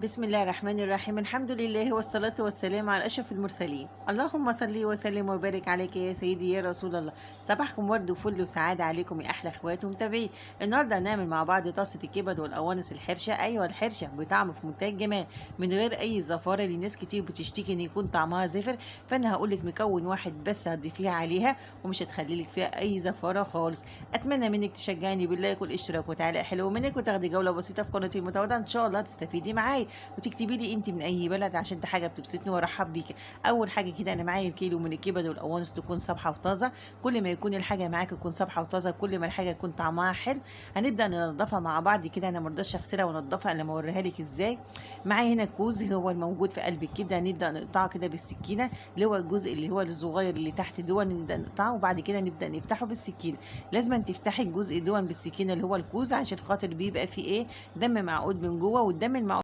بسم الله الرحمن الرحيم. الحمد لله والصلاة والسلام على أشرف المرسلين. اللهم صل وسلم وبارك عليك يا سيدي يا رسول الله. صباحكم ورد وفل وسعادة عليكم يا أحلى إخوات ومتابعين. النهاردة هنعمل مع بعض طاسة الكبد والقوانص الحرشة. أيوة الحرشة بطعم في منتهى الجمال من غير أي زفارة. لناس كتير بتشتكي إن يكون طعمها زفر، فأنا هقولك مكون واحد بس هتضيفيه عليها ومش هتخليلك فيها أي زفارة خالص. أتمنى منك تشجعني باللايك والاشتراك وتعليق حلو منك، وتاخدي جولة بسيطة في قناتي المتواضعة. إن شاء الله تستفيدي معايا وتكتبي لي انت من اي بلد عشان دي حاجه بتبسطني وارحب بيكي. اول حاجه كده انا معايا كيلو من الكبد والقوانص تكون صبحه وطازه. كل ما يكون الحاجه معاك تكون صبحه وطازه كل ما الحاجه يكون طعمها حلو. هنبدا ننضفها مع بعض كده. انا مرضاش اغسلها وانضفها الا لما اوريها لك ازاي. معايا هنا الكوز هو الموجود في قلب الكبده. هنبدا نقطعه كده بالسكينه، اللي هو الجزء اللي هو الصغير اللي تحت دون نبدا نقطعه، وبعد كده نبدا نفتحه بالسكينه. لازم تفتحي الجزء دون بالسكينه اللي هو الكوز عشان خاطر بيبقى فيه ايه، دم معقود من جوه، والدم المعقود